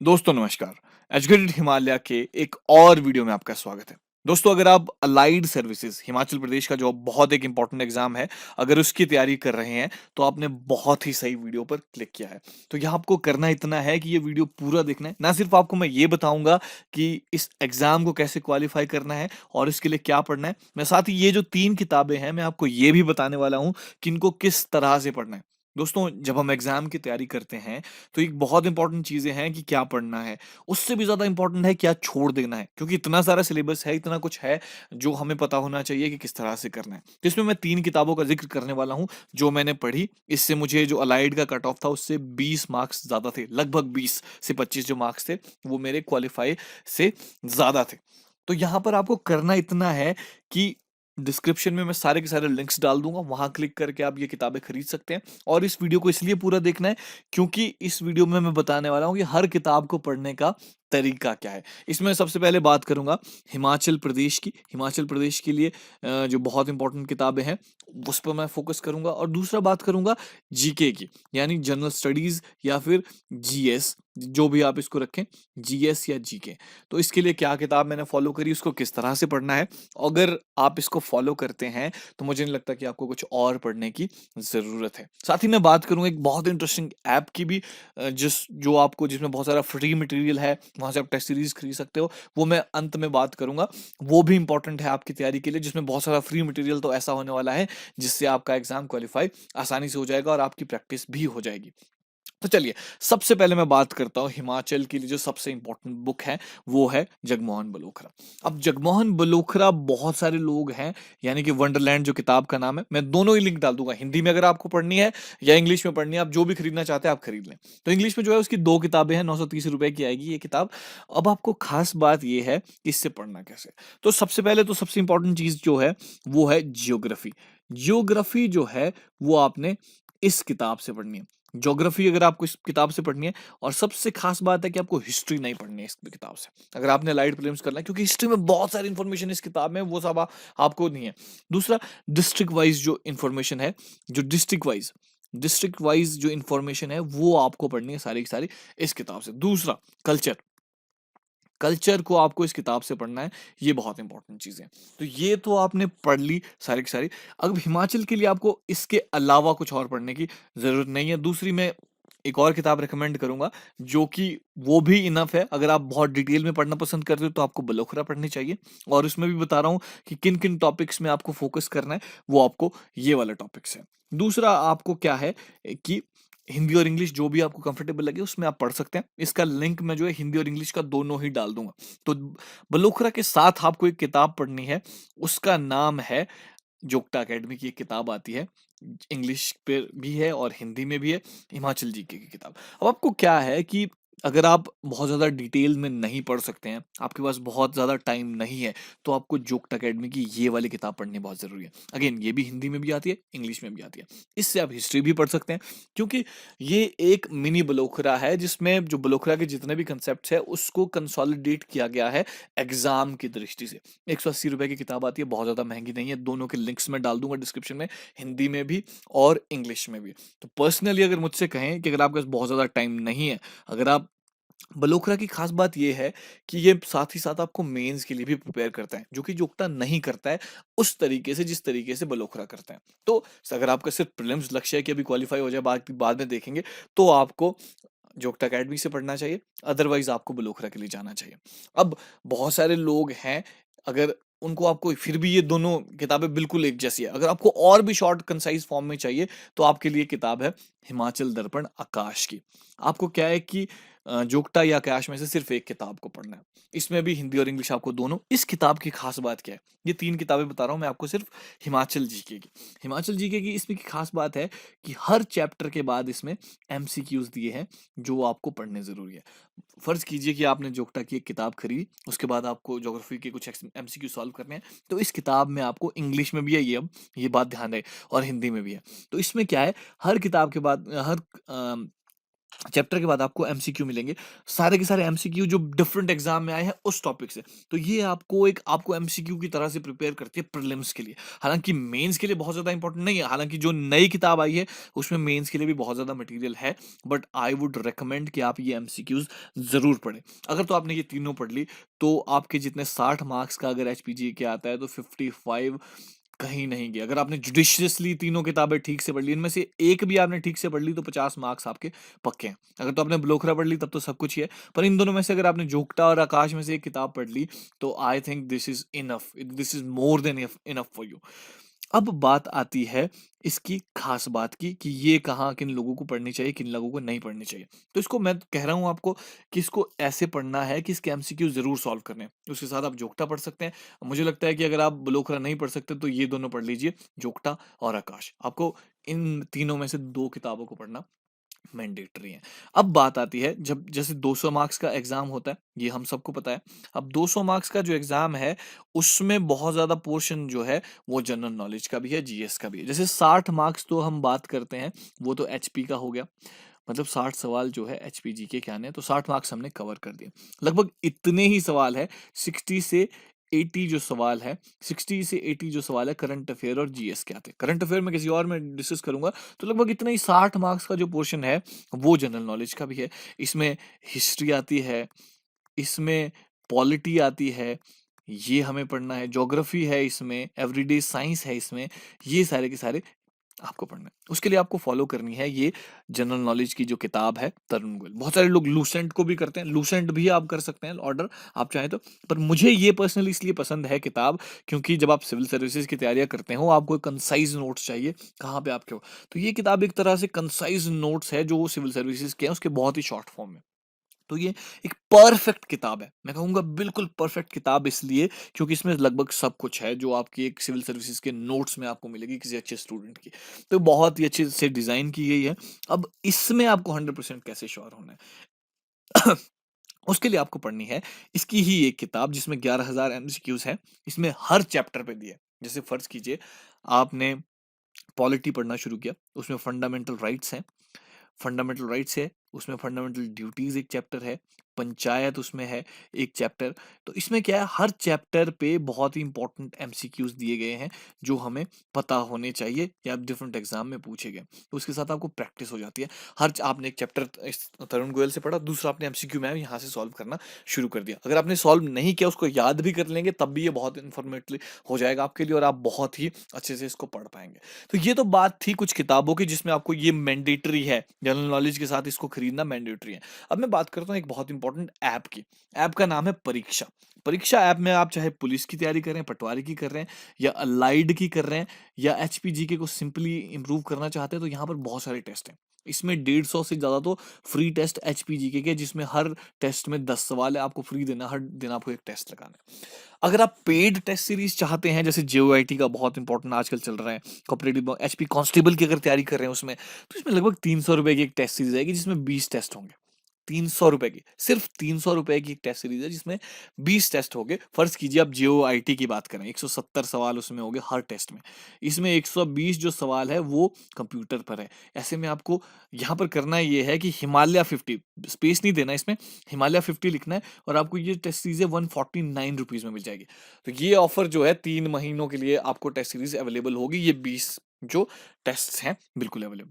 दोस्तों नमस्कार। एजुकेटेड हिमालय के एक और वीडियो में आपका स्वागत है। दोस्तों अगर आप अलाइड सर्विसेज हिमाचल प्रदेश का जो बहुत एक इंपॉर्टेंट एग्जाम है, अगर उसकी तैयारी कर रहे हैं तो आपने बहुत ही सही वीडियो पर क्लिक किया है। तो यहाँ आपको करना इतना है कि ये वीडियो पूरा देखना है। ना सिर्फ आपको मैं ये बताऊंगा कि इस एग्जाम को कैसे क्वालिफाई करना है और इसके लिए क्या पढ़ना है, मैं साथ ही ये जो 3 किताबें हैं मैं आपको ये भी बताने वाला हूँ कि इनको किस तरह से पढ़ना है। दोस्तों जब हम एग्जाम की तैयारी करते हैं तो एक बहुत इंपॉर्टेंट चीजें हैं कि क्या पढ़ना है, उससे भी ज्यादा इंपॉर्टेंट है क्या छोड़ देना है, क्योंकि इतना सारा सिलेबस है, इतना कुछ है जो हमें पता होना चाहिए कि किस तरह से करना है। तो इसमें मैं 3 किताबों का जिक्र करने वाला हूँ जो मैंने पढ़ी। इससे मुझे जो अलाइड का कट ऑफ था उससे 20 मार्क्स ज्यादा थे, लगभग 20 से 25 जो मार्क्स थे वो मेरे क्वालिफाई से ज्यादा थे। तो यहाँ पर आपको करना इतना है कि डिस्क्रिप्शन में मैं सारे के सारे लिंक्स डाल दूंगा, वहां क्लिक करके आप ये किताबें खरीद सकते हैं। और इस वीडियो को इसलिए पूरा देखना है क्योंकि इस वीडियो में मैं बताने वाला हूँ कि हर किताब को पढ़ने का तरीका क्या है। इसमें सबसे पहले बात करूंगा हिमाचल प्रदेश की। हिमाचल प्रदेश के लिए जो बहुत इंपॉर्टेंट किताबें हैं उस पर मैं फोकस करूंगा। और दूसरा बात करूंगा जीके की, यानी जनरल स्टडीज या फिर जीएस, जो भी आप इसको रखें, जीएस या जीके। तो इसके लिए क्या किताब मैंने फॉलो करी, उसको किस तरह से पढ़ना है। अगर आप इसको फॉलो करते हैं तो मुझे नहीं लगता कि आपको कुछ और पढ़ने की ज़रूरत है। साथ ही मैं बात करूँगा एक बहुत इंटरेस्टिंग ऐप की भी, जिसमें बहुत सारा फ्री मटेरियल है, वहाँ से आप टेस्ट सीरीज़ खरीद सकते हो। वो मैं अंत में बात करूँगा। वो भी इंपॉर्टेंट है आपकी तैयारी के लिए, जिसमें बहुत सारा फ्री मटेरियल तो ऐसा होने वाला है जिससे आपका एग्ज़ाम क्वालीफाई आसानी से हो जाएगा और आपकी प्रैक्टिस भी हो जाएगी। तो चलिए, सबसे पहले मैं बात करता हूँ हिमाचल के लिए जो सबसे इंपॉर्टेंट बुक है, वो है जगमोहन बलोखरा। अब जगमोहन बलोखरा बहुत सारे लोग हैं, यानी कि वंडरलैंड जो किताब का नाम है, मैं दोनों ही लिंक डाल दूंगा। हिंदी में अगर आपको पढ़नी है या इंग्लिश में पढ़नी है, आप जो भी खरीदना चाहते हैं आप खरीद लें। तो इंग्लिश में जो है उसकी 2 किताबें हैं, 930 रुपए की आएगी ये किताब। अब आपको खास बात ये है कि इससे पढ़ना कैसे। तो सबसे पहले तो सबसे इंपॉर्टेंट चीज जो है वो है जियोग्राफी। जियोग्राफी जो है वो आपने इस किताब से पढ़नी है। ज्योग्राफी अगर आपको इस किताब से पढ़नी है, और सबसे खास बात है कि आपको हिस्ट्री नहीं पढ़नी है इस किताब से, अगर आपने लाइट प्रीलिम्स करना है, क्योंकि हिस्ट्री में बहुत सारी इंफॉर्मेशन इस किताब में, वो सब आपको नहीं है। दूसरा, डिस्ट्रिक्ट वाइज जो इंफॉर्मेशन है, जो डिस्ट्रिक्ट वाइज जो इंफॉर्मेशन है वो आपको पढ़नी है सारी की सारी इस किताब से। दूसरा, कल्चर। कल्चर को आपको इस किताब से पढ़ना है, ये बहुत इंपॉर्टेंट चीज़ है। तो ये तो आपने पढ़ ली सारी की सारी। अब हिमाचल के लिए आपको इसके अलावा कुछ और पढ़ने की ज़रूरत नहीं है। दूसरी मैं एक और किताब रिकमेंड करूँगा, जो कि वो भी इनफ है। अगर आप बहुत डिटेल में पढ़ना पसंद करते हो तो आपको बलोखरा पढ़नी चाहिए, और उसमें भी बता रहा हूँ कि किन-किन टॉपिक्स में आपको फ़ोकस करना है, वो आपको ये वाले टॉपिक्स हैं। दूसरा आपको क्या है कि हिंदी और इंग्लिश जो भी आपको कंफर्टेबल लगे उसमें आप पढ़ सकते हैं। इसका लिंक मैं जो है हिंदी और इंग्लिश का दोनों ही डाल दूँगा। तो बलोखरा के साथ आपको एक किताब पढ़नी है, उसका नाम है, जोक्टा अकेडमी की एक किताब आती है, इंग्लिश पे भी है और हिंदी में भी है, हिमाचल जीके की किताब। अब आपको क्या है कि अगर आप बहुत ज़्यादा डिटेल में नहीं पढ़ सकते हैं, आपके पास बहुत ज़्यादा टाइम नहीं है, तो आपको जोक्टा अकेडमी की ये वाली किताब पढ़नी बहुत ज़रूरी है। अगेन ये भी हिंदी में भी आती है, इंग्लिश में भी आती है। इससे आप हिस्ट्री भी पढ़ सकते हैं, क्योंकि ये एक मिनी बलोखरा है जिसमें जो बलोखरा के जितने भी कंसेप्ट है उसको कंसोलिडेट किया गया है एग्जाम की दृष्टि से। 180 रुपए की किताब आती है, बहुत ज़्यादा महंगी नहीं है। दोनों के लिंक्स मैं डाल दूंगा डिस्क्रिप्शन में, हिंदी में भी और इंग्लिश में भी। तो पर्सनली अगर मुझसे कहें कि अगर आपके पास बहुत ज़्यादा टाइम नहीं है, अगर आप, बलोखरा की खास बात ये है कि ये साथ ही साथ आपको मेंस के लिए भी प्रिपेयर करता है, जो कि जोक्टा नहीं करता है उस तरीके से जिस तरीके से बलोखरा करता है। तो अगर आपका सिर्फ प्रीलिम्स लक्ष्य है कि अभी क्वालिफाई हो जाए, बाद में देखेंगे, तो आपको जोक्टा अकेडमी से पढ़ना चाहिए, अदरवाइज आपको बलोखरा के लिए जाना चाहिए। अब बहुत सारे लोग हैं, अगर उनको आपको फिर भी ये दोनों किताबें बिल्कुल एक जैसी है, अगर आपको और भी शॉर्ट कंसाइज फॉर्म में चाहिए तो आपके लिए किताब है हिमाचल दर्पण आकाश की। आपको क्या है कि जोक्टा या आकाश में से सिर्फ एक किताब को पढ़ना है। इसमें भी हिंदी और इंग्लिश आपको दोनों। इस किताब की खास बात क्या है, ये 3 किताबें बता रहा हूँ मैं आपको सिर्फ हिमाचल जीके की। हिमाचल जीके की इसमें की खास बात है कि हर चैप्टर के बाद इसमें एमसीक्यूज दिए हैं जो आपको पढ़ने ज़रूरी है। फ़र्ज़ कीजिए कि आपने जोक्टा की एक किताब खरीदी, उसके बाद आपको ज्योग्राफी के कुछ एमसीक्यू सॉल्व करने हैं, तो इस किताब में आपको इंग्लिश में भी है ये, अब ये बात ध्यान रहे, और हिंदी में भी है। तो इसमें क्या है, हर किताब के बाद हर चैप्टर के बाद आपको एमसीक्यू मिलेंगे, सारे के सारे एमसीक्यू जो डिफरेंट एग्जाम में आए हैं उस टॉपिक से। तो ये आपको एमसीक्यू की तरह से प्रिपेयर करती है प्रीलिम्स के लिए। हालाँकि मेंस के लिए बहुत ज़्यादा इंपॉर्टेंट नहीं है, हालाँकि जो नई किताब आई है उसमें मेंस के लिए भी बहुत ज़्यादा मटेरियल है, बट आई वुड रिकमेंड कि आप ये एमसीक्यूज़ ज़रूर पढ़ें। अगर तो आपने ये तीनों पढ़ ली, तो आपके जितने 60 मार्क्स का अगर एचपीजी के आता है तो 55 कहीं नहीं गया। अगर आपने जुडिशियसली तीनों किताबें ठीक से पढ़ ली, इनमें से एक भी आपने ठीक से पढ़ ली तो 50 मार्क्स आपके पक्के हैं। अगर तो आपने ब्लोखरा पढ़ ली तब तो सब कुछ ही है। पर इन दोनों में से अगर आपने जोगटा और आकाश में से एक किताब पढ़ ली, तो I think this is enough, this is more than enough for you. अब बात आती है इसकी खास बात की कि ये कहाँ किन लोगों को पढ़नी चाहिए, किन लोगों को नहीं पढ़नी चाहिए। तो इसको मैं कह रहा हूँ आपको कि इसको ऐसे पढ़ना है कि इसके एमसीक्यू ज़रूर सॉल्व करने हैं। उसके साथ आप जोगटा पढ़ सकते हैं। मुझे लगता है कि अगर आप ब्लोखरा नहीं पढ़ सकते तो ये दोनों पढ़ लीजिए, जोगटा और आकाश। आपको इन तीनों में से 2 किताबों को पढ़ना मैंडेटरी है। अब बात आती है जब जैसे 200 मार्क्स का एग्ज़ाम होता है, ये हम सबको पता है। अब 200 मार्क्स का जो एग्ज़ाम है, उसमें बहुत ज़्यादा पोर्शन जो है, वो जनरल नॉलेज का भी है, जीएस का भी है। जैसे 60 मार्क्स तो हम बात करते हैं, वो तो एचपी का हो गया। मतलब 60 सवाल जो है एचपी जीके के आने हैं, तो 60 मार्क्स हमने कवर कर दिए। लगभग इतने ही सवाल है 60 से 80 जो सवाल है, 60 से 80 जो सवाल है करंट अफेयर और जीएस के आते हैं। करंट अफेयर में किसी और में डिस्कस करूँगा, तो लगभग इतना ही 60 मार्क्स का जो पोर्शन है, वो जनरल नॉलेज का भी है। इसमें हिस्ट्री आती है, इसमें पॉलिटी आती है, ये हमें पढ़ना है, ज्योग्राफी है इसमें, एवरीडे साइंस है इसमें, ये सारे के सारे आपको पढ़ना है। उसके लिए आपको फॉलो करनी है ये जनरल नॉलेज की जो किताब है तरुण गोयल। बहुत सारे लोग लूसेंट को भी करते हैं, लूसेंट भी आप कर सकते हैं ऑर्डर आप चाहें तो। पर मुझे ये पर्सनली इसलिए पसंद है किताब, क्योंकि जब आप सिविल सर्विसेज की तैयारियाँ करते हो, आपको एक कंसाइज़ नोट्स चाहिए, कहाँ पे आपके हो। तो ये किताब एक तरह से कंसाइज़ नोट्स है जो सिविल सर्विसेज के हैं, उसके बहुत ही शॉर्ट फॉर्म में। तो ये एक परफेक्ट किताब है। मैं कहूँगा बिल्कुल परफेक्ट किताब इसलिए क्योंकि इसमें लगभग सब कुछ है जो आपकी एक सिविल सर्विसेज़ के नोट्स में आपको मिलेगी किसी अच्छे स्टूडेंट की। तो बहुत ही अच्छे से डिज़ाइन की गई है। अब इसमें आपको 100% कैसे श्योर होना है? उसके लिए आपको पढ़नी है इसकी ही एक किताब जिसमें 11,000 एमसीक्यूज़ हैं। इसमें हर चैप्टर पे दिए। जैसे फ़र्ज़ कीजिए आपने पॉलिटी पढ़ना शुरू किया, उसमें फंडामेंटल राइट्स हैं। फंडामेंटल राइट्स है, उसमें फंडामेंटल ड्यूटीज़ एक चैप्टर है, पंचायत उसमें है एक चैप्टर। तो इसमें क्या है हर चैप्टर पे बहुत ही इम्पोर्टेंट एमसीक्यूज़ दिए गए हैं, जो हमें पता होने चाहिए या डिफरेंट एग्ज़ाम में पूछे गए। तो उसके साथ आपको प्रैक्टिस हो जाती है। आपने एक चैप्टर इस तरुण गोयल से पढ़ा, दूसरा आपने एमसीक्यू में यहाँ से सॉल्व करना शुरू कर दिया। अगर आपने सॉल्व नहीं किया, उसको याद भी कर लेंगे, तब भी ये बहुत इन्फॉर्मेटिव हो जाएगा आपके लिए और आप बहुत ही अच्छे से इसको पढ़ पाएँगे। तो ये तो बात थी कुछ किताबों की जिसमें आपको ये मैंडेटरी है, जनरल नॉलेज के साथ इसको खरीदना मैंडेटरी है। अब मैं बात करता हूँ एक बहुत इंपॉर्टेंट ऐप की। ऐप का नाम है परीक्षा। परीक्षा ऐप में आप चाहे पुलिस की तैयारी कर रहे हैं, पटवारी की कर रहे हैं या अलाइड की कर रहे हैं या एचपीजीके को सिंपली इम्प्रूव करना चाहते हैं, तो यहाँ पर बहुत सारे टेस्ट हैं। इसमें 150 से ज़्यादा तो फ्री टेस्ट एचपीजीके के, जिसमें हर टेस्ट में 10 सवाल है, आपको फ्री देना, हर दिन आपको एक टेस्ट लगाना है। अगर आप पेड टेस्ट सीरीज चाहते हैं, जैसे जेओआईटी का बहुत इंपॉर्टेंट आजकल चल रहा है, कॉपरेटिव एचपी कांस्टेबल की अगर तैयारी कर रहे हैं उसमें, तो इसमें लगभग 300 रुपए की एक टेस्ट सीरीज आएगी जिसमें 20 टेस्ट होंगे। 300 रुपए की, सिर्फ 300 रुपए की एक टेस्ट सीरीज है जिसमें 20 टेस्ट होंगे। फर्ज कीजिए आप जेओआईटी की बात करें, 170 सवाल उसमें होंगे हर टेस्ट में। इसमें 120 जो सवाल है वो कंप्यूटर पर है। ऐसे में आपको यहाँ पर करना ये है कि हिमालय 50 स्पेस नहीं देना इसमें, हिमालय 50 लिखना है और आपको ये टेस्ट सीरीज 149 रुपीज में मिल जाएगी। तो ये ऑफर जो है 3 महीनों के लिए आपको टेस्ट सीरीज अवेलेबल होगी। ये 20 जो टेस्ट्स हैं बिल्कुल अवेलेबल।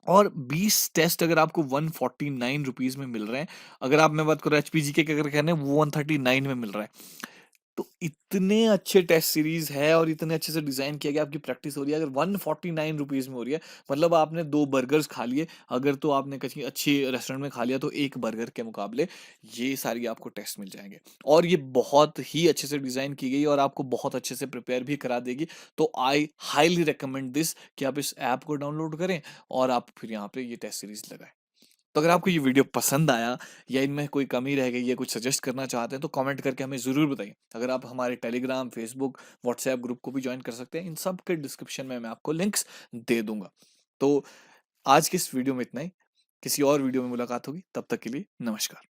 और 20 टेस्ट अगर आपको 149 रुपीज़ में मिल रहे हैं, अगर आप मैं बात करूँ एचपीजीके के अगर कहने वो 139 में मिल रहा है। तो इतने अच्छे टेस्ट सीरीज़ है और इतने अच्छे से डिज़ाइन किया गया, आपकी प्रैक्टिस हो रही है। अगर 149 रुपीज़ में हो रही है, मतलब आपने 2 बर्गर्स खा लिए, अगर तो आपने किसी अच्छी रेस्टोरेंट में खा लिया तो 1 बर्गर के मुकाबले ये सारी आपको टेस्ट मिल जाएँगे। और ये बहुत ही अच्छे से डिज़ाइन की गई है और आपको बहुत अच्छे से प्रिपेयर भी करा देगी। तो आई हाइली रिकमेंड दिस कि आप इस ऐप को डाउनलोड करें और आप फिर यहाँ पे ये टेस्ट सीरीज़ लगाएँ। तो अगर आपको ये वीडियो पसंद आया या इनमें कोई कमी रह गई या कुछ सजेस्ट करना चाहते हैं तो कमेंट करके हमें ज़रूर बताइए। अगर आप हमारे टेलीग्राम, फेसबुक, व्हाट्सएप ग्रुप को भी ज्वाइन कर सकते हैं। इन सब के डिस्क्रिप्शन में मैं आपको लिंक्स दे दूँगा। तो आज की इस वीडियो में इतना ही। किसी और वीडियो में मुलाकात होगी, तब तक के लिए नमस्कार।